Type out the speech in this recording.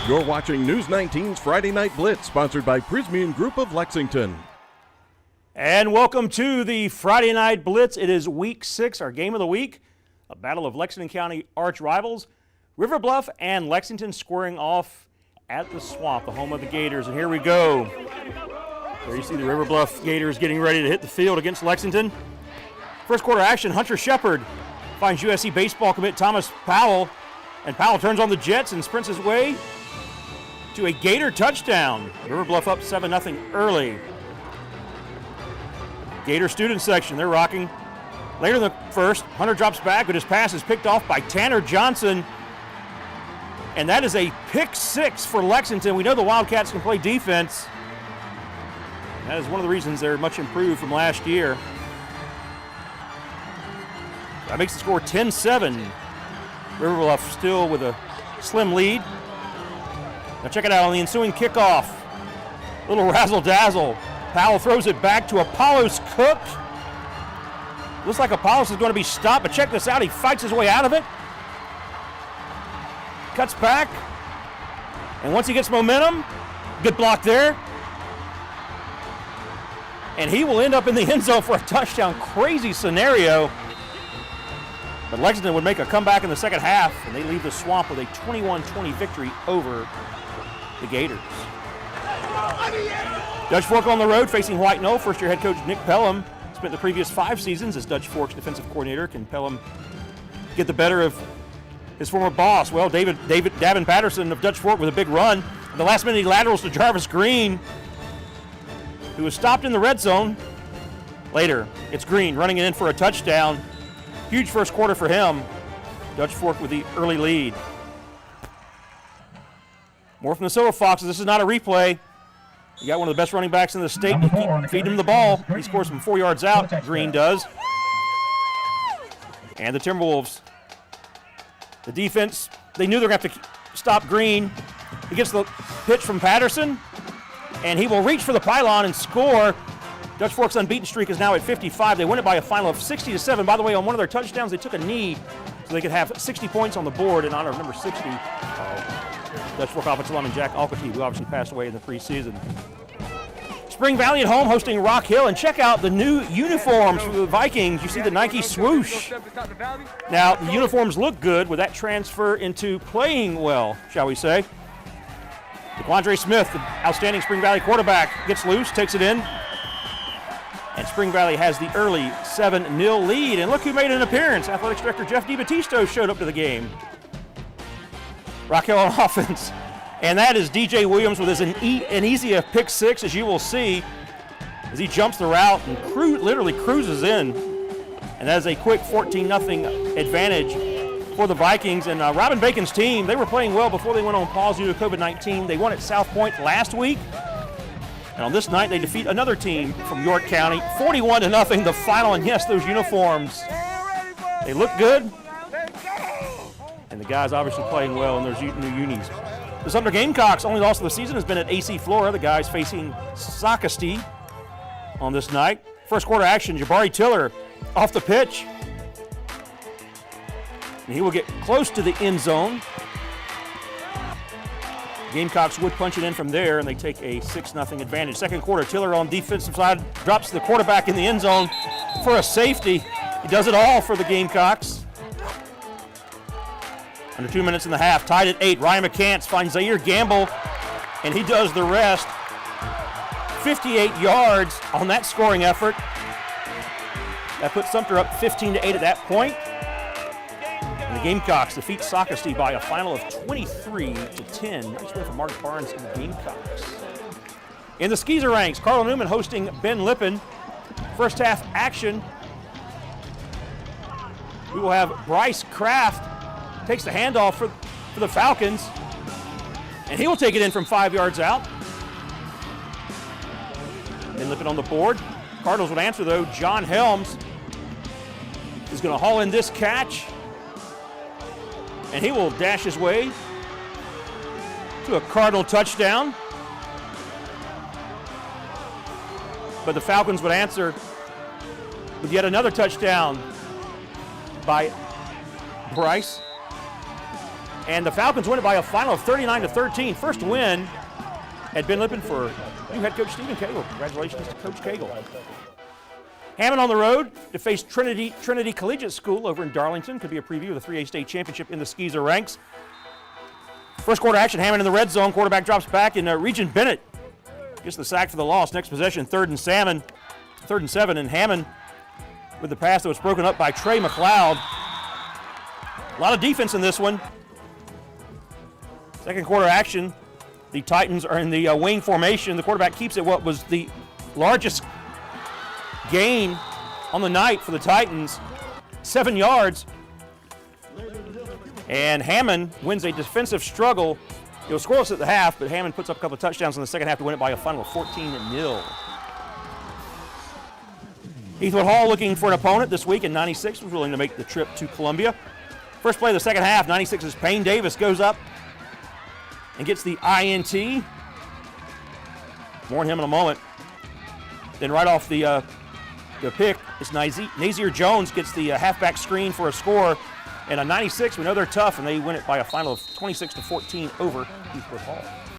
You're watching News 19's Friday Night Blitz, sponsored by Prismian Group of Lexington. And welcome to the Friday Night Blitz. It is week 6, our game of the week, a battle of Lexington County arch rivals. River Bluff and Lexington squaring off at the Swamp, the home of the Gators. And here we go. There you see the River Bluff Gators getting ready to hit the field against Lexington. First quarter action, Hunter Shepard finds USC baseball commit Thomas Powell, and Powell turns on the Jets and sprints his way to a Gator touchdown. River Bluff up 7-0 early. Gator student section, they're rocking. Later in the first, Hunter drops back, but his pass is picked off by Tanner Johnson. And that is a pick 6 for Lexington. We know the Wildcats can play defense. That is one of the reasons they're much improved from last year. That makes the score 10-7. River Bluff still with a slim lead. Now check it out on the ensuing kickoff. Little razzle-dazzle. Powell throws it back to Apollos Cook. Looks like Apollos is going to be stopped, but check this out. He fights his way out of it. Cuts back. And once he gets momentum, good block there. And he will end up in the end zone for a touchdown. Crazy scenario. But Lexington would make a comeback in the second half, and they leave the Swamp with a 21-20 victory over the Gators. Dutch Fork on the road facing White Knoll. First-year head coach Nick Pelham spent the previous 5 seasons as Dutch Fork's defensive coordinator. Can Pelham get the better of his former boss? Well, Davin Patterson of Dutch Fork with a big run. The last-minute laterals to Jarvis Green, who was stopped in the red zone. Later, it's Green running it in for a touchdown. Huge first quarter for him. Dutch Fork with the early lead. More from the Silver Foxes. This is not a replay. You got one of the best running backs in the state to keep feeding him the ball. He scores from 4 yards out. Green does. And the Timberwolves. The defense, they knew they were going to have to stop Green. He gets the pitch from Patterson, and he will reach for the pylon and score. Dutch Fork's unbeaten streak is now at 55. They win it by a final of 60-7. By the way, on one of their touchdowns, they took a knee so they could have 60 points on the board in honor of number 60. Dutch Fork offensive lineman Jack Alcatee, who obviously passed away in the preseason. Spring Valley at home hosting Rock Hill, and check out the new uniforms for the Vikings. You see the Nike swoosh. Now, the uniforms look good with that transfer into playing well, shall we say. DeQuandre Smith, the outstanding Spring Valley quarterback, gets loose, takes it in. And Spring Valley has the early 7-0 lead. And look who made an appearance. Athletics Director Jeff DiBattisto showed up to the game. Rock Hill on offense. And that is DJ Williams with an easy pick 6, as you will see, as he jumps the route and literally cruises in. And that is a quick 14-0 advantage for the Vikings. And Robin Bacon's team, they were playing well before they went on pause due to COVID-19. They won at South Point last week. And on this night, they defeat another team from York County, 41-0, the final. And yes, those uniforms, they look good. And the guys obviously playing well in those new unis. The Sumter Gamecocks' only loss of the season has been at AC Flora. The guys facing SOCASTEE on this night. First quarter action, Jabari Tiller off the pitch. And he will get close to the end zone. Gamecocks would punch it in from there, and they take a 6-0 advantage. Second quarter, Tiller on defensive side drops the quarterback in the end zone for a safety. He does it all for the Gamecocks. Under 2 minutes in the half, tied at 8. Ryan McCants finds Zaire Gamble, and he does the rest. 58 yards on that scoring effort. That puts Sumter up 15-8 at that point. And the Gamecocks defeat SOCASTEE by a final of 23-10. Nice win for Mark Barnes and the Gamecocks. In the Skeezer ranks, Carl Newman hosting Ben Lippen. First half action. We will have Bryce Kraft takes the handoff for the Falcons, and he will take it in from 5 yards out. Ben Lippen on the board. Cardinals would answer, though. John Helms is going to haul in this catch, and he will dash his way to a Cardinal touchdown. But the Falcons would answer with yet another touchdown by Bryce. And the Falcons win it by a final of 39-13. First win at Ben Lippen for new head coach Stephen Cagle. Congratulations to Coach Cagle. Hammond on the road to face Trinity Collegiate School over in Darlington. Could be a preview of the 3A state championship in the Skeezer ranks. First quarter action, Hammond in the red zone. Quarterback drops back, and Regent Bennett gets the sack for the loss. Next possession, third and 7, and Hammond with the pass that was broken up by Trey McLeod. A lot of defense in this one. Second quarter action, the Titans are in the wing formation. The quarterback keeps it what was the largest gain on the night for the Titans, 7 yards. And Hammond wins a defensive struggle. It was scoreless at the half, but Hammond puts up a couple of touchdowns in the second half to win it by a final of 14-0. Heathwood Hall looking for an opponent this week, and 96 was willing to make the trip to Columbia. First play of the second half, 96's Payne Davis goes up and gets the INT. More on him in a moment. Then right off the pick, it's Nazier Jones gets the halfback screen for a score. And a 96, we know they're tough, and they win it by a final of 26-14 over Heathwood Hall.